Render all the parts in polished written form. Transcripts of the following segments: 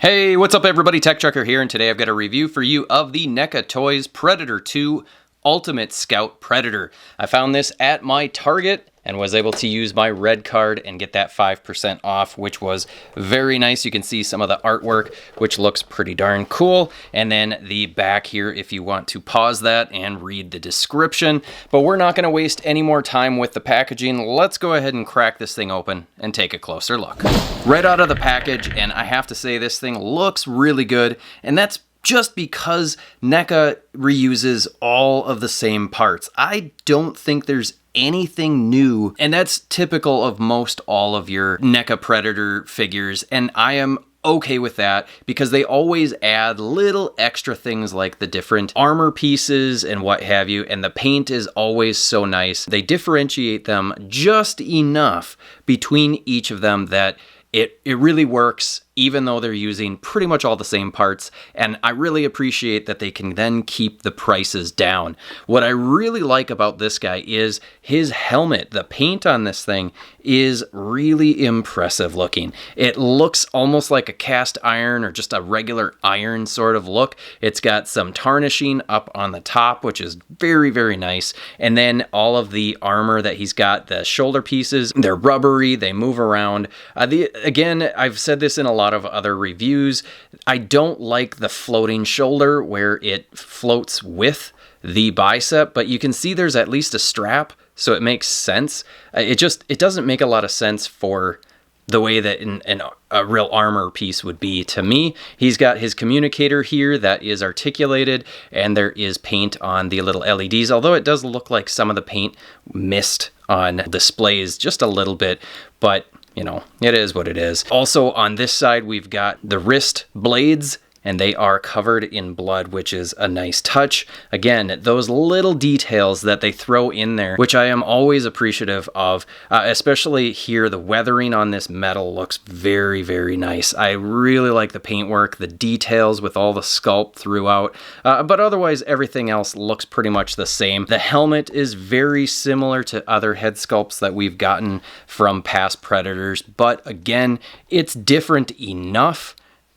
Hey, what's up everybody? TechChucker here, and today I've got a review for you of the Neca Toys Predator 2 Ultimate Scout Predator. I found this at my Target and was able to use my red card and get that 5% off, which was very nice. You can see some of the artwork, which looks pretty darn cool. And then the back here, if you want to pause that and read the description. But we're not gonna waste any more time with the packaging. Let's go ahead and crack this thing open and take a closer look. Right out of the package, and I have to say this thing looks really good, and that's just because Neca reuses all of the same parts. I don't think there's anything new, and that's typical of most all of your Neca Predator figures, and I am okay with that because they always add little extra things like the different armor pieces and what have you, and the paint is always so nice. They differentiate them just enough between each of them that it really works, even though they're using pretty much all the same parts, and I really appreciate that they can then keep the prices down. What I really like about this guy is his helmet. The paint on this thing is really impressive looking. It looks almost like a cast iron or just a regular iron sort of look. It's got some tarnishing up on the top, which is very, very nice. And then all of the armor that he's got, the shoulder pieces, they're rubbery, they move around. Again, I've said this in a lot of other reviews. I don't like the floating shoulder where it floats with the bicep, but you can see there's at least a strap, so it makes sense. It doesn't make a lot of sense for the way that a real armor piece would be to me. He's got his communicator here that is articulated, and there is paint on the little LEDs, although it does look like some of the paint missed on displays just a little bit, but you know, it is what it is. Also on this side, we've got the wrist blades, and they are covered in blood, which is a nice touch. Again, those little details that they throw in there, which I am always appreciative of, especially here, the weathering on this metal looks very, very nice. I really like the paintwork, the details with all the sculpt throughout, but otherwise everything else looks pretty much the same. The helmet is very similar to other head sculpts that we've gotten from past Predators, but again, it's different enough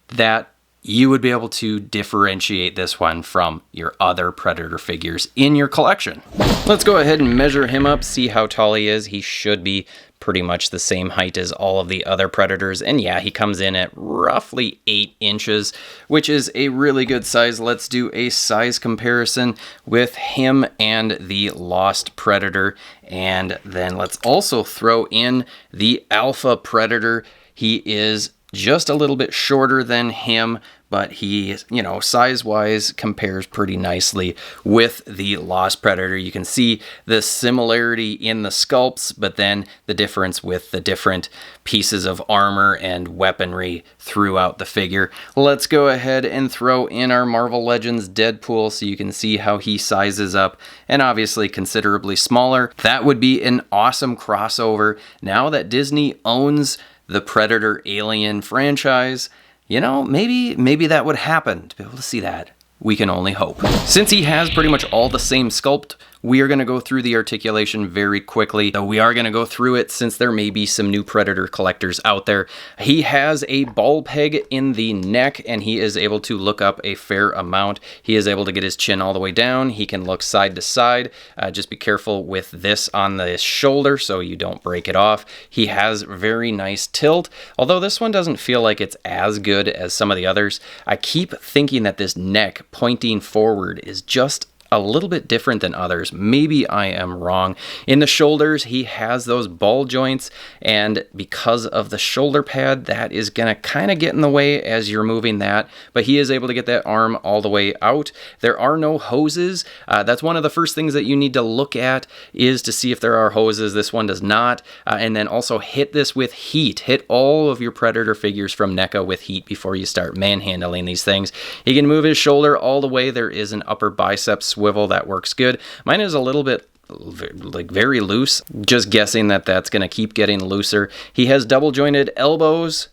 that you would be able to differentiate this one from your other Predator figures in your collection. Let's go ahead and measure him up, see how tall he is. He should be pretty much the same height as all of the other Predators. And yeah, he comes in at roughly 8 inches, which is a really good size. Let's do a size comparison with him and the Lost Predator. And then let's also throw in the Alpha Predator. He is just a little bit shorter than him, but he, you know, size-wise compares pretty nicely with the Lost Predator. You can see the similarity in the sculpts, but then the difference with the different pieces of armor and weaponry throughout the figure. Let's go ahead and throw in our Marvel Legends Deadpool so you can see how he sizes up, and obviously considerably smaller. That would be an awesome crossover. Now that Disney owns the Predator Alien franchise, you know, maybe that would happen. To be able to see that, we can only hope. Since he has pretty much all the same sculpt, we are going to go through the articulation very quickly, though we are going to go through it since there may be some new Predator collectors out there. He has a ball peg in the neck, and he is able to look up a fair amount. He is able to get his chin all the way down. He can look side to side. Just be careful with this on the shoulder so you don't break it off. He has very nice tilt, although this one doesn't feel like it's as good as some of the others. I keep thinking that this neck pointing forward is just a little bit different than others. Maybe I am wrong. In the shoulders, he has those ball joints, and because of the shoulder pad, that is gonna kind of get in the way as you're moving that, but he is able to get that arm all the way out. There are no hoses. That's one of the first things that you need to look at, is to see if there are hoses. This one does not. And then also hit this with heat. Hit all of your Predator figures from Neca with heat before you start manhandling these things. He can move his shoulder all the way. There is an upper bicep swivel that works good. Mine is a little bit like very loose. Just guessing that that's going to keep getting looser. He has double jointed elbows.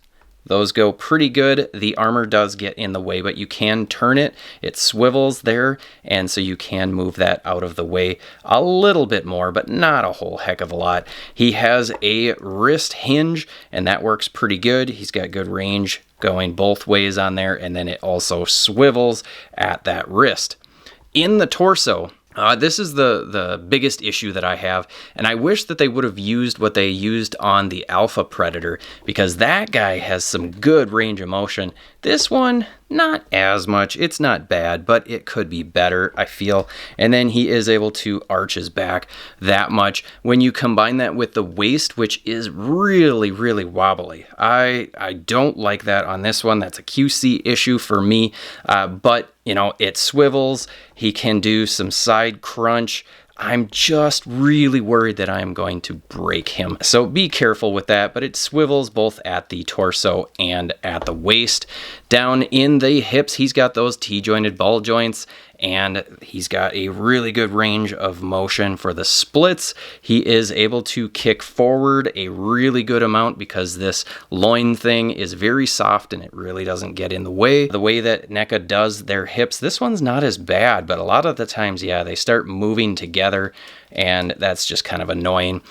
Those go pretty good. The armor does get in the way, but you can turn it. It swivels there, and so you can move that out of the way a little bit more, but not a whole heck of a lot. He has a wrist hinge, and that works pretty good. He's got good range going both ways on there, and then it also swivels at that wrist. In the torso, this is the biggest issue that I have, and I wish that they would have used what they used on the Alpha Predator, because that guy has some good range of motion. This one, not as much. It's not bad, but it could be better, I feel. And then he is able to arch his back that much. When you combine that with the waist, which is really, really wobbly, I don't like that on this one. That's a QC issue for me, but you know, it swivels. He can do some side crunch. I'm just really worried that I'm going to break him. So be careful with that, but it swivels both at the torso and at the waist. Down in the hips, he's got those T-jointed ball joints, and he's got a really good range of motion for the splits. He is able to kick forward a really good amount because this loin thing is very soft and it really doesn't get in the way. The way that Neca does their hips, this one's not as bad, but a lot of the times, yeah, they start moving together, and that's just kind of annoying.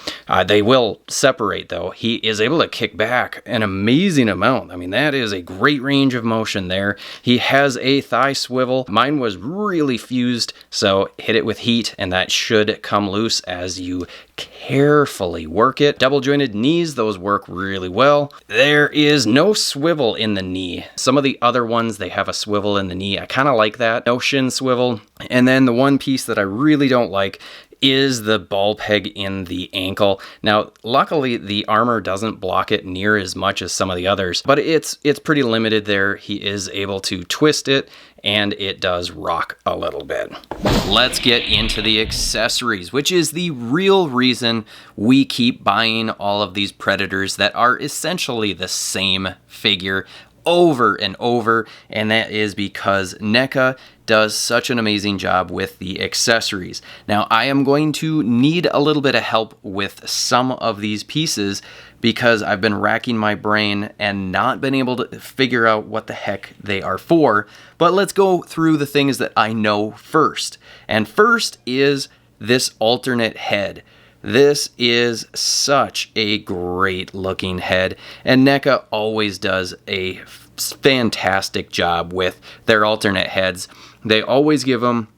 They will separate though. He is able to kick back an amazing amount. I mean, that is a great range of motion there. He has a thigh swivel. Mine was really fused, so hit it with heat and that should come loose as you carefully work it. Double jointed knees, those work really well. There is no swivel in the knee. Some of the other ones, they have a swivel in the knee. I kind of like that. No shin swivel. And then the one piece that I really don't like is the ball peg in the ankle. Now, luckily, the armor doesn't block it near as much as some of the others, but it's pretty limited there. He is able to twist it, and it does rock a little bit. Let's get into the accessories, which is the real reason we keep buying all of these Predators that are essentially the same figure over and over, and that is because Neca does such an amazing job with the accessories. Now, I am going to need a little bit of help with some of these pieces because I've been racking my brain and not been able to figure out what the heck they are for. But let's go through the things that I know first. And first is this alternate head. This is such a great looking head, and Neca always does a fantastic job with their alternate heads. They always give them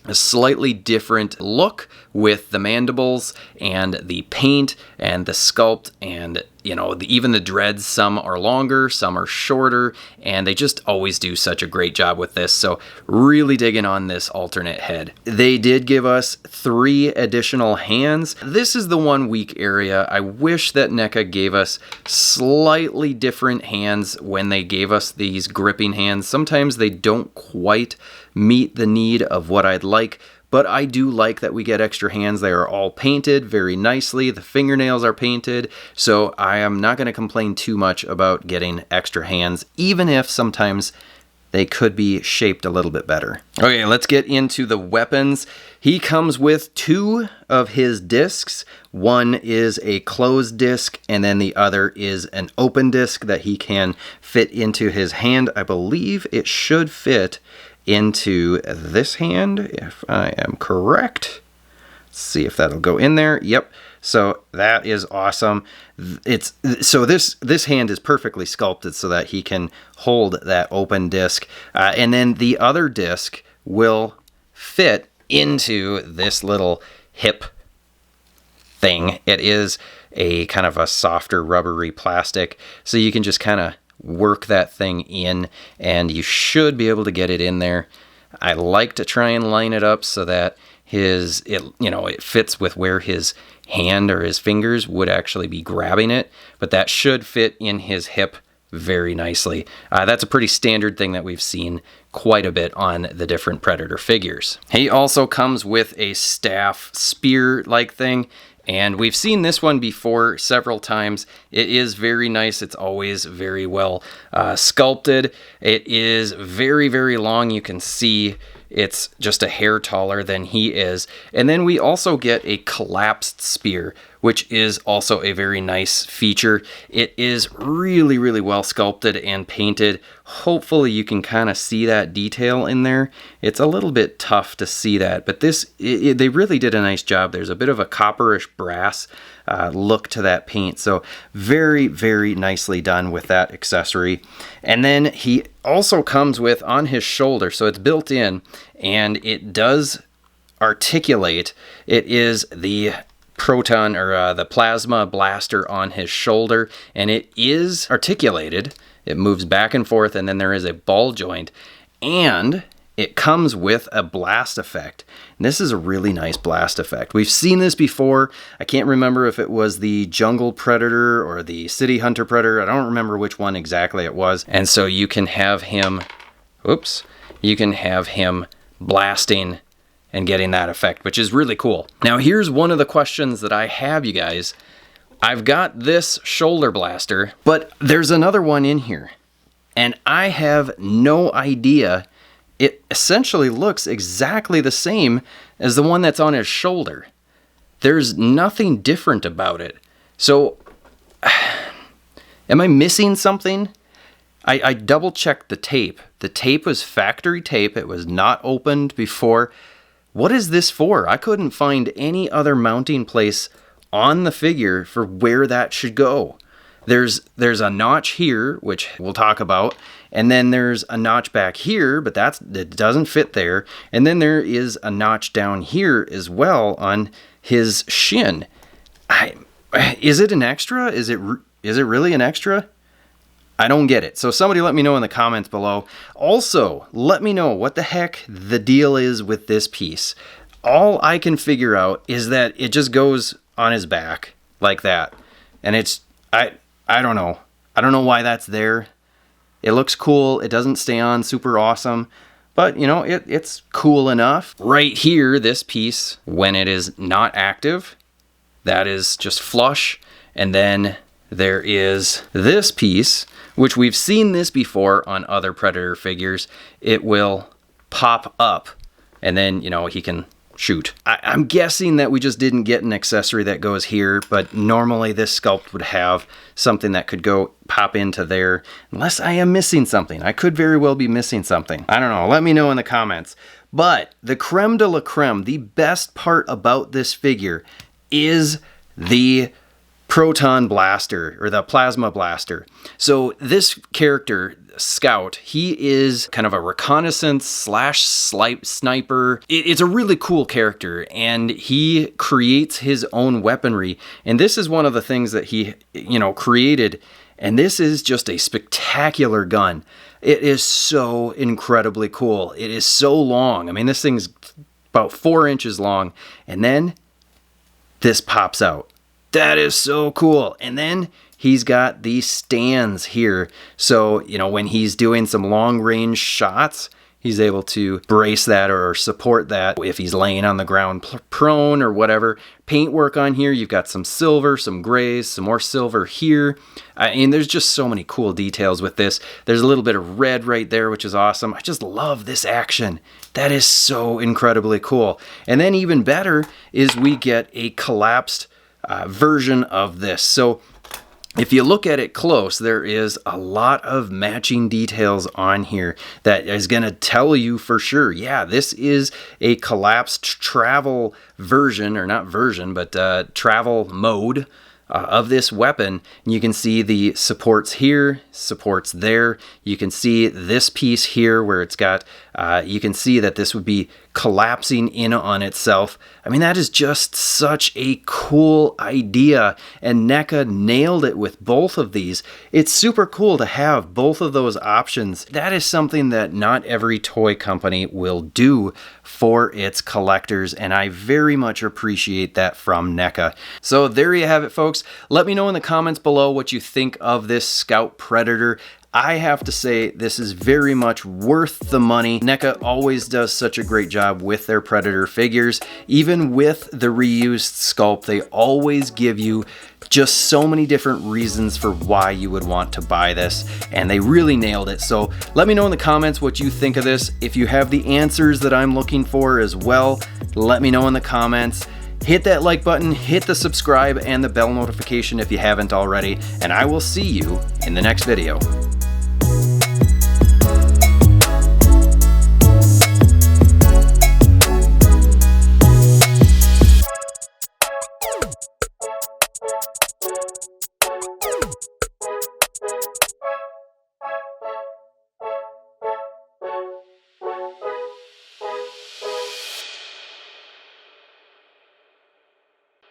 a slightly different look with the mandibles and the paint and the sculpt, and you know, even the dreads. Some are longer, some are shorter, and they just always do such a great job with this. So really digging on this alternate head. They did give us 3 additional hands. This is the one weak area. I wish that Neca gave us slightly different hands when they gave us these gripping hands. Sometimes they don't quite meet the need of what I'd like, but I do like that we get extra hands. They are all painted very nicely. The fingernails are painted, so I am not going to complain too much about getting extra hands, even if sometimes they could be shaped a little bit better. Okay, let's get into the weapons. He comes with 2 of his discs. One is a closed disc, and then the other is an open disc that he can fit into his hand. I believe it should fit into this hand, if I am correct. Let's see if that'll go in there. Yep. So that is awesome. This hand is perfectly sculpted so that he can hold that open disc, and then the other disc will fit into this little hip thing. It is a kind of a softer rubbery plastic, so you can just kind of work that thing in and you should be able to get it in there. I like to try and line it up so that it fits with where his hand or his fingers would actually be grabbing it, but that should fit in his hip very nicely. That's a pretty standard thing that we've seen quite a bit on the different Predator figures. He also comes with a staff spear-like thing, and we've seen this one before several times. It is very nice. It's always very well sculpted. It is very, very long. You can see it's just a hair taller than he is. And then we also get a collapsed spear, which is also a very nice feature. It is really, really well sculpted and painted. Hopefully you can kind of see that detail in there. It's a little bit tough to see that, but they really did a nice job. There's a bit of a copperish brass look to that paint. So very, very nicely done with that accessory. And then he also comes with on his shoulder, so it's built in and it does articulate. It is the proton or the plasma blaster on his shoulder, and it is articulated. It moves back and forth, and then there is a ball joint, and it comes with a blast effect. And this is a really nice blast effect. We've seen this before. I can't remember if it was the Jungle Predator or the City Hunter Predator. I don't remember which one exactly it was. And so you can have him, you can have him blasting and getting that effect, which is really cool. Now here's one of the questions that I have, you guys. I've got this shoulder blaster, but there's another one in here, and I have no idea. It essentially looks exactly the same as the one that's on his shoulder. There's nothing different about it. So, am I missing something? I double checked the tape. The tape was factory tape. It was not opened before. What is this for? I couldn't find any other mounting place on the figure for where that should go. There's a notch here, which we'll talk about, and then there's a notch back here, but it doesn't fit there. And then there is a notch down here as well on his shin. Is it an extra? Is it really an extra? I don't get it. So somebody let me know in the comments below. Also, let me know what the heck the deal is with this piece. All I can figure out is that it just goes on his back like that. And it's, I don't know. I don't know why that's there. It looks cool. It doesn't stay on super awesome. But, you know, it's cool enough. Right here, this piece, when it is not active, that is just flush. And then there is this piece, which we've seen this before on other Predator figures. It will pop up and then, you know, he can shoot. I'm guessing that we just didn't get an accessory that goes here, but normally this sculpt would have something that could go pop into there, unless I am missing something. I could very well be missing something. I don't know. Let me know in the comments. But the creme de la creme, the best part about this figure is the proton blaster or the plasma blaster. So this character, Scout, he is kind of a reconnaissance slash sniper. It's a really cool character, and he creates his own weaponry. And this is one of the things that he, you know, created. And this is just a spectacular gun. It is so incredibly cool. It is so long. I mean, this thing's about 4 inches long, and then this pops out. That is so cool. And then he's got these stands here. So, you know, when he's doing some long range shots, he's able to brace that or support that if he's laying on the ground prone or whatever. Paintwork on here, you've got some silver, some grays, some more silver here. And there's just so many cool details with this. There's a little bit of red right there, which is awesome. I just love this action. That is so incredibly cool. And then even better is we get a collapsed version of this. So if you look at it close, there is a lot of matching details on here that is going to tell you for sure, yeah, this is a collapsed travel version, or not version, but travel mode of this weapon. And you can see the supports here, supports there. You can see this piece here where it's got, you can see that this would be collapsing in on itself. I mean, that is just such a cool idea, and NECA nailed it with both of these. It's super cool to have both of those options. That is something that not every toy company will do for its collectors, and I very much appreciate that from NECA. So there you have it, folks. Let me know in the comments below what you think of this Scout Predator. I have to say this is very much worth the money. NECA always does such a great job with their Predator figures. Even with the reused sculpt, they always give you just so many different reasons for why you would want to buy this, and they really nailed it. So let me know in the comments what you think of this. If you have the answers that I'm looking for as well, let me know in the comments. Hit that like button, hit the subscribe and the bell notification if you haven't already, and I will see you in the next video.